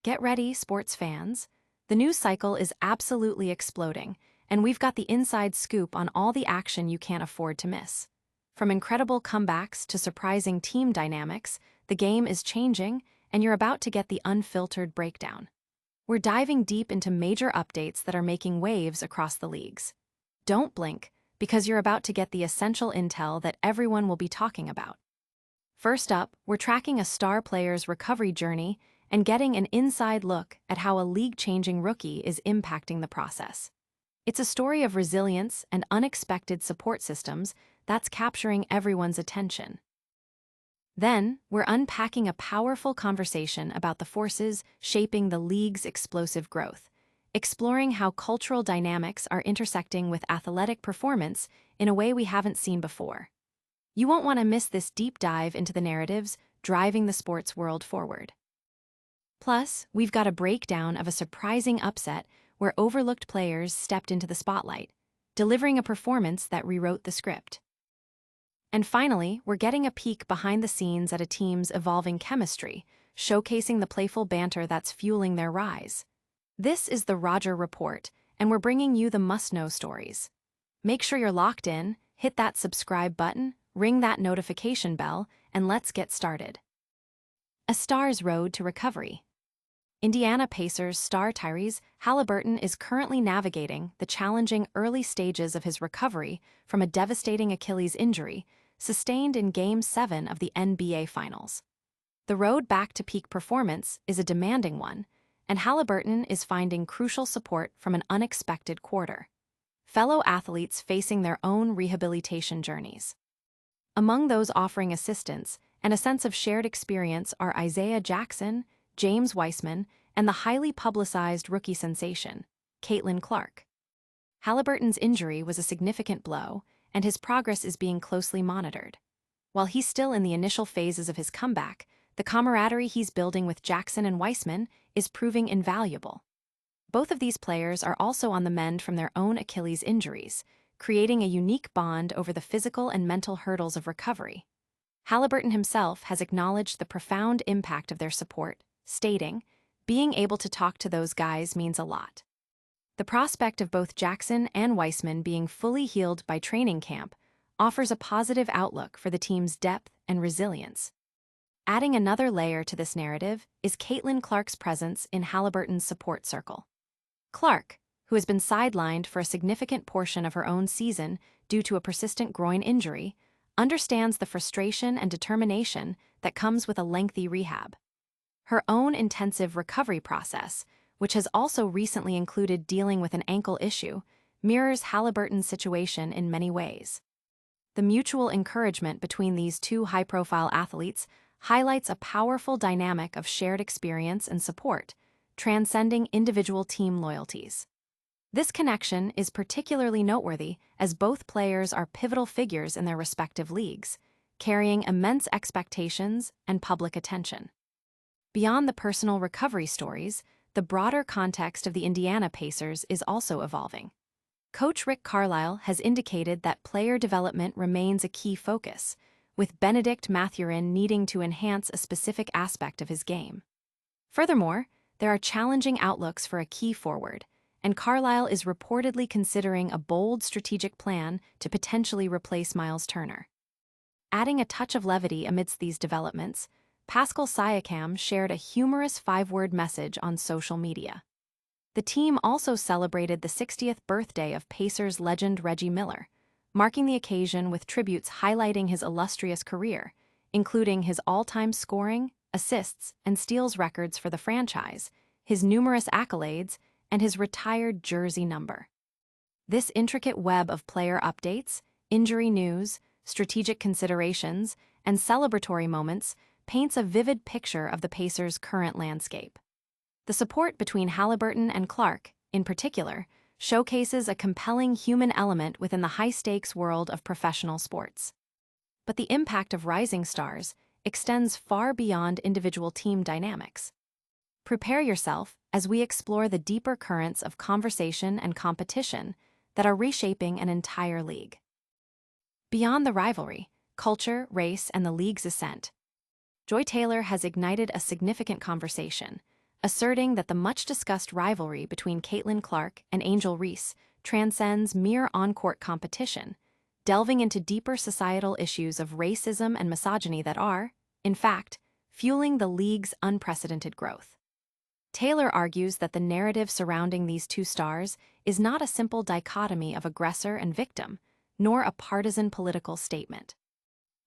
Get ready, sports fans. The news cycle is absolutely exploding, and we've got the inside scoop on all the action you can't afford to miss. From incredible comebacks to surprising team dynamics, the game is changing, and you're about to get the unfiltered breakdown. We're diving deep into major updates that are making waves across the leagues. Don't blink, because you're about to get the essential intel that everyone will be talking about. First up, we're tracking a star player's recovery journey and getting an inside look at how a league-changing rookie is impacting the process. It's a story of resilience and unexpected support systems that's capturing everyone's attention. Then, we're unpacking a powerful conversation about the forces shaping the league's explosive growth, exploring how cultural dynamics are intersecting with athletic performance in a way we haven't seen before. You won't want to miss this deep dive into the narratives driving the sports world forward. Plus, we've got a breakdown of a surprising upset where overlooked players stepped into the spotlight, delivering a performance that rewrote the script. And finally, we're getting a peek behind the scenes at a team's evolving chemistry, showcasing the playful banter that's fueling their rise. This is the Roger Report, and we're bringing you the must-know stories. Make sure you're locked in, hit that subscribe button, ring that notification bell, and let's get started. A star's road to recovery. Indiana Pacers star Tyrese Haliburton is currently navigating the challenging early stages of his recovery from a devastating Achilles injury sustained in Game 7 of the NBA Finals. The road back to peak performance is a demanding one, and Haliburton is finding crucial support from an unexpected quarter. Fellow athletes facing their own rehabilitation journeys. Among those offering assistance and a sense of shared experience are Isaiah Jackson, James Wiseman, and the highly publicized rookie sensation, Caitlin Clark. Haliburton's injury was a significant blow, and his progress is being closely monitored. While he's still in the initial phases of his comeback, the camaraderie he's building with Jackson and Wiseman is proving invaluable. Both of these players are also on the mend from their own Achilles injuries, creating a unique bond over the physical and mental hurdles of recovery. Haliburton himself has acknowledged the profound impact of their support, stating, "Being able to talk to those guys means a lot." The prospect of both Jackson and Wiseman being fully healed by training camp offers a positive outlook for the team's depth and resilience. Adding another layer to this narrative is Caitlin Clark's presence in Haliburton's support circle. Clark, who has been sidelined for a significant portion of her own season due to a persistent groin injury, understands the frustration and determination that comes with a lengthy rehab. Her own intensive recovery process, which has also recently included dealing with an ankle issue, mirrors Haliburton's situation in many ways. The mutual encouragement between these two high-profile athletes highlights a powerful dynamic of shared experience and support, transcending individual team loyalties. This connection is particularly noteworthy as both players are pivotal figures in their respective leagues, carrying immense expectations and public attention. Beyond the personal recovery stories, the broader context of the Indiana Pacers is also evolving. Coach Rick Carlisle has indicated that player development remains a key focus, with Benedict Mathurin needing to enhance a specific aspect of his game. Furthermore, there are challenging outlooks for a key forward, and Carlisle is reportedly considering a bold strategic plan to potentially replace Miles Turner. Adding a touch of levity amidst these developments, Pascal Siakam shared a humorous 5-word message on social media. The team also celebrated the 60th birthday of Pacers legend Reggie Miller, marking the occasion with tributes highlighting his illustrious career, including his all-time scoring, assists, and steals records for the franchise, his numerous accolades, and his retired jersey number. This intricate web of player updates, injury news, strategic considerations, and celebratory moments paints a vivid picture of the Pacers' current landscape. The support between Haliburton and Clark, in particular, showcases a compelling human element within the high-stakes world of professional sports. But the impact of rising stars extends far beyond individual team dynamics. Prepare yourself as we explore the deeper currents of conversation and competition that are reshaping an entire league. Beyond the rivalry, culture, race, and the league's ascent, Joy Taylor has ignited a significant conversation, asserting that the much-discussed rivalry between Caitlin Clark and Angel Reese transcends mere on-court competition, delving into deeper societal issues of racism and misogyny that are, in fact, fueling the league's unprecedented growth. Taylor argues that the narrative surrounding these two stars is not a simple dichotomy of aggressor and victim, nor a partisan political statement.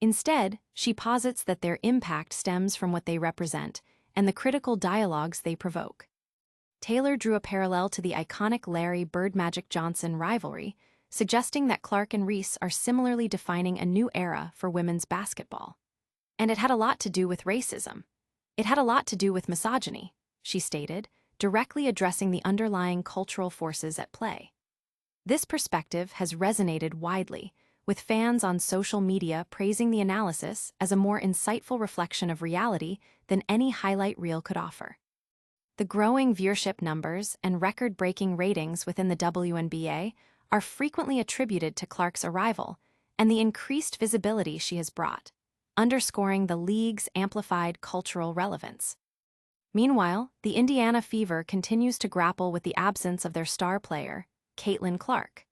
Instead, she posits that their impact stems from what they represent and the critical dialogues they provoke. Taylor drew a parallel to the iconic Larry Bird Magic Johnson rivalry, suggesting that Clark and Reese are similarly defining a new era for women's basketball. And it had a lot to do with racism. It had a lot to do with misogyny, she stated, directly addressing the underlying cultural forces at play. This perspective has resonated widely, with fans on social media praising the analysis as a more insightful reflection of reality than any highlight reel could offer. The growing viewership numbers and record-breaking ratings within the WNBA are frequently attributed to Clark's arrival and the increased visibility she has brought, underscoring the league's amplified cultural relevance. Meanwhile, the Indiana Fever continues to grapple with the absence of their star player, Caitlin Clark.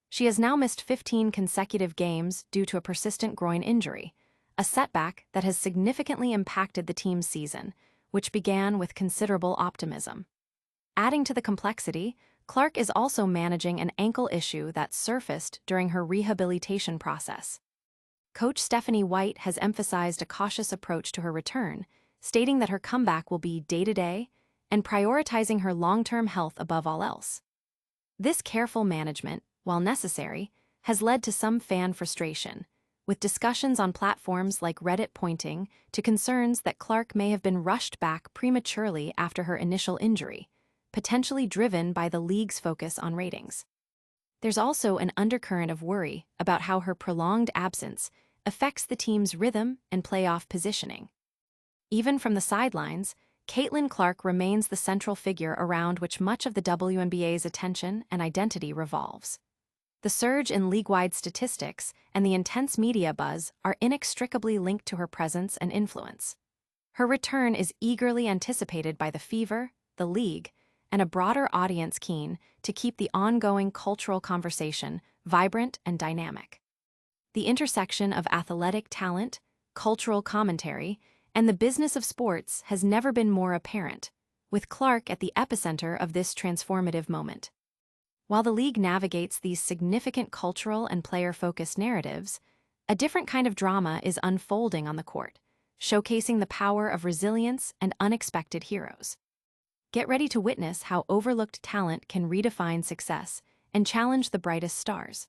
She has now missed 15 consecutive games due to a persistent groin injury, a setback that has significantly impacted the team's season, which began with considerable optimism. Adding to the complexity, Clark is also managing an ankle issue that surfaced during her rehabilitation process. Coach Stephanie White has emphasized a cautious approach to her return, stating that her comeback will be day-to-day and prioritizing her long-term health above all else. This careful management, while necessary, has led to some fan frustration, with discussions on platforms like Reddit pointing to concerns that Clark may have been rushed back prematurely after her initial injury, potentially driven by the league's focus on ratings. There's also an undercurrent of worry about how her prolonged absence affects the team's rhythm and playoff positioning. Even from the sidelines, Caitlin Clark remains the central figure around which much of the WNBA's attention and identity revolves. The surge in league-wide statistics and the intense media buzz are inextricably linked to her presence and influence. Her return is eagerly anticipated by the Fever, the league, and a broader audience keen to keep the ongoing cultural conversation vibrant and dynamic. The intersection of athletic talent, cultural commentary, and the business of sports has never been more apparent, with Clark at the epicenter of this transformative moment. While the league navigates these significant cultural and player-focused narratives, a different kind of drama is unfolding on the court, showcasing the power of resilience and unexpected heroes. Get ready to witness how overlooked talent can redefine success and challenge the brightest stars.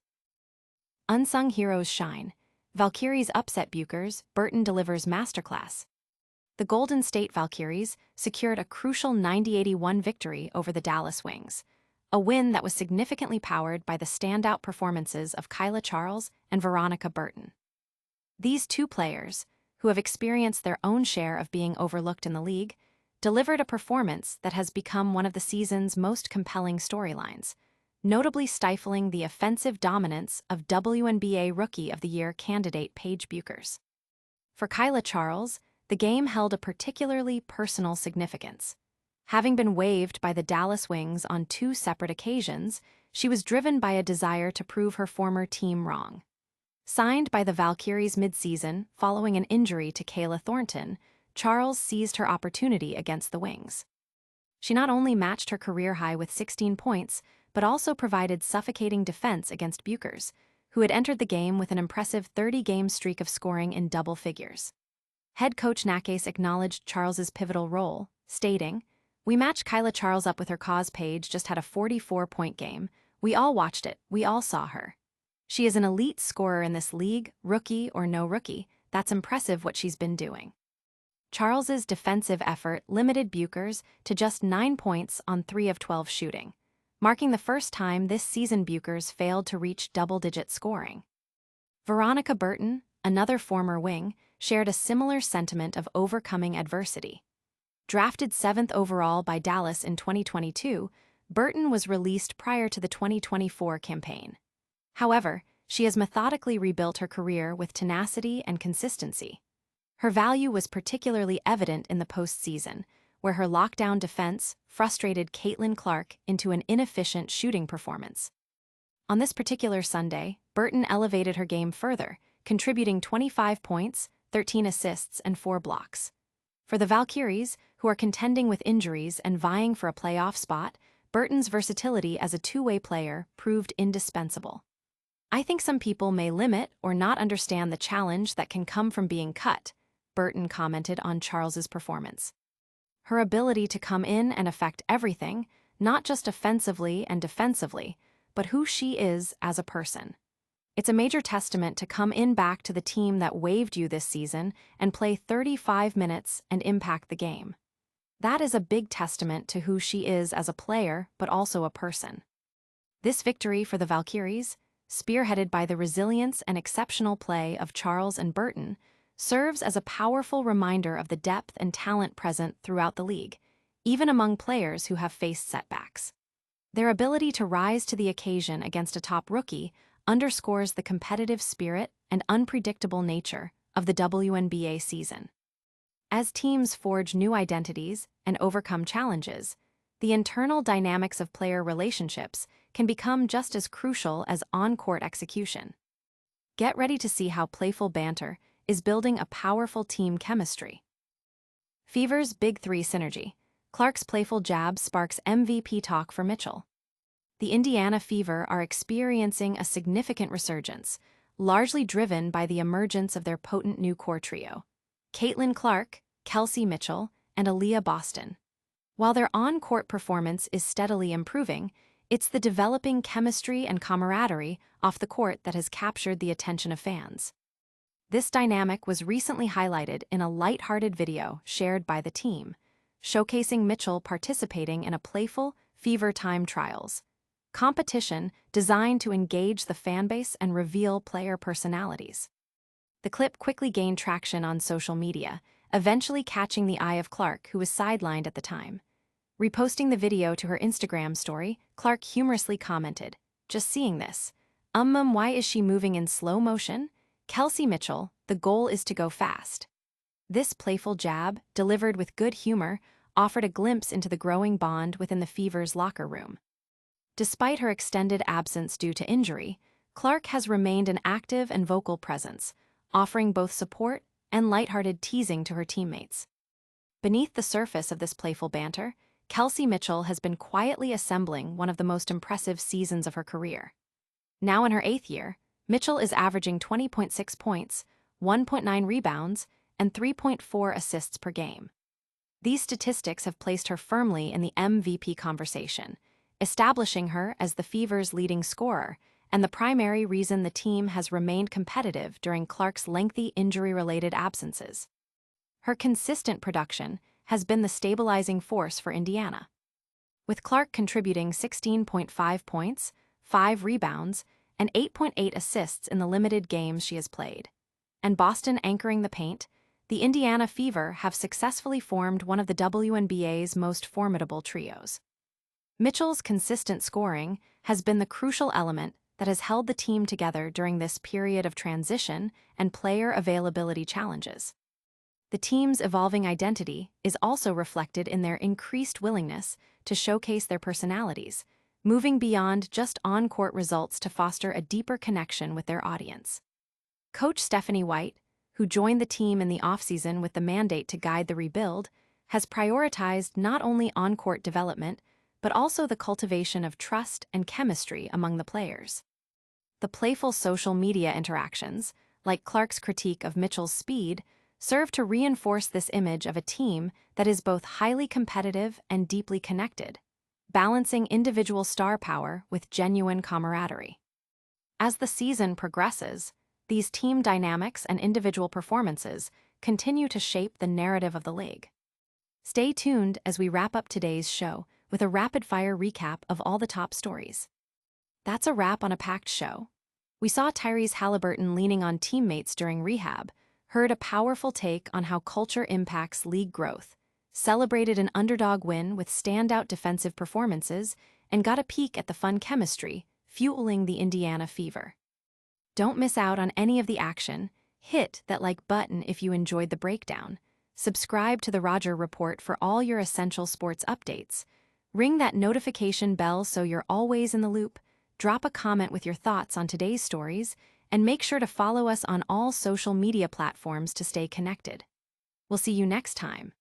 Unsung heroes shine. Valkyries upset Bueckers, Burton delivers masterclass. The Golden State Valkyries secured a crucial 90-81 victory over the Dallas Wings, a win that was significantly powered by the standout performances of Kaila Charles and Veronica Burton. These two players, who have experienced their own share of being overlooked in the league, delivered a performance that has become one of the season's most compelling storylines, notably stifling the offensive dominance of WNBA Rookie of the Year candidate Paige Bueckers. For Kaila Charles, the game held a particularly personal significance. Having been waived by the Dallas Wings on 2 separate occasions, she was driven by a desire to prove her former team wrong. Signed by the Valkyries mid-season following an injury to Kaila Thornton, Charles seized her opportunity against the Wings. She not only matched her career high with 16 points, but also provided suffocating defense against Bueckers, who had entered the game with an impressive 30-game streak of scoring in double figures. Head coach Nakase acknowledged Charles's pivotal role, stating, "We matched Kaila Charles up with her cause. Paige just had a 44-point game. We all watched it. We all saw her. She is an elite scorer in this league, rookie or no rookie. That's impressive what she's been doing." Charles's defensive effort limited Bueckers to just 9 points on 3 of 12 shooting, marking the first time this season Bueckers failed to reach double-digit scoring. Veronica Burton, another former wing, shared a similar sentiment of overcoming adversity. Drafted 7th overall by Dallas in 2022, Burton was released prior to the 2024 campaign. However, she has methodically rebuilt her career with tenacity and consistency. Her value was particularly evident in the postseason, where her lockdown defense frustrated Caitlin Clark into an inefficient shooting performance. On this particular Sunday, Burton elevated her game further, contributing 25 points, 13 assists, and 4 blocks. For the Valkyries, who are contending with injuries and vying for a playoff spot, Burton's versatility as a two-way player proved indispensable. "I think some people may limit or not understand the challenge that can come from being cut," Burton commented on Charles's performance. "Her ability to come in and affect everything, not just offensively and defensively, but who she is as a person. It's a major testament to come in back to the team that waived you this season and play 35 minutes and impact the game. That is a big testament to who she is as a player, but also a person." This victory for the Valkyries, spearheaded by the resilience and exceptional play of Charles and Burton, serves as a powerful reminder of the depth and talent present throughout the league, even among players who have faced setbacks. Their ability to rise to the occasion against a top rookie underscores the competitive spirit and unpredictable nature of the WNBA season. As teams forge new identities and overcome challenges, the internal dynamics of player relationships can become just as crucial as on-court execution. Get ready to see how playful banter is building a powerful team chemistry. Fever's Big Three synergy. Clark's playful jab sparks MVP talk for Mitchell. The Indiana Fever are experiencing a significant resurgence, largely driven by the emergence of their potent new core trio: Caitlin Clark, Kelsey Mitchell, and Aaliyah Boston. While their on-court performance is steadily improving, it's the developing chemistry and camaraderie off the court that has captured the attention of fans. This dynamic was recently highlighted in a light-hearted video shared by the team, showcasing Mitchell participating in a playful Fever Time trials competition designed to engage the fanbase and reveal player personalities. The clip quickly gained traction on social media, eventually catching the eye of Clark, who was sidelined at the time. Reposting the video to her Instagram story, Clark humorously commented, "Just seeing this. Why is she moving in slow motion? Kelsey Mitchell, the goal is to go fast." This playful jab, delivered with good humor, offered a glimpse into the growing bond within the Fever's locker room. Despite her extended absence due to injury, Clark has remained an active and vocal presence, offering both support and lighthearted teasing to her teammates. Beneath the surface of this playful banter, Kelsey Mitchell has been quietly assembling one of the most impressive seasons of her career. Now in her 8th year, Mitchell is averaging 20.6 points, 1.9 rebounds, and 3.4 assists per game. These statistics have placed her firmly in the MVP conversation, establishing her as the Fever's leading scorer and the primary reason the team has remained competitive during Clark's lengthy injury-related absences. Her consistent production has been the stabilizing force for Indiana, with Clark contributing 16.5 points, 5 rebounds, and 8.8 assists in the limited games she has played, and Boston anchoring the paint. The Indiana Fever have successfully formed one of the WNBA's most formidable trios. Mitchell's consistent scoring has been the crucial element that has held the team together during this period of transition and player availability challenges. The team's evolving identity is also reflected in their increased willingness to showcase their personalities, moving beyond just on-court results to foster a deeper connection with their audience. Coach Stephanie White, who joined the team in the offseason with the mandate to guide the rebuild, has prioritized not only on-court development, but also the cultivation of trust and chemistry among the players. The playful social media interactions, like Clark's critique of Mitchell's speed, serve to reinforce this image of a team that is both highly competitive and deeply connected, balancing individual star power with genuine camaraderie. As the season progresses, these team dynamics and individual performances continue to shape the narrative of the league. Stay tuned as we wrap up today's show with a rapid-fire recap of all the top stories. That's a wrap on a packed show. We saw Tyrese Haliburton leaning on teammates during Rehab, heard a powerful take on how culture impacts league growth, celebrated an underdog win with standout defensive performances, and got a peek at the fun chemistry fueling the Indiana Fever. Don't miss out on any of the action. Hit that like button if you enjoyed the breakdown. Subscribe to the Roger Report for all your essential sports updates. Ring that notification bell so you're always in the loop. Drop a comment with your thoughts on today's stories, and make sure to follow us on all social media platforms to stay connected. We'll see you next time.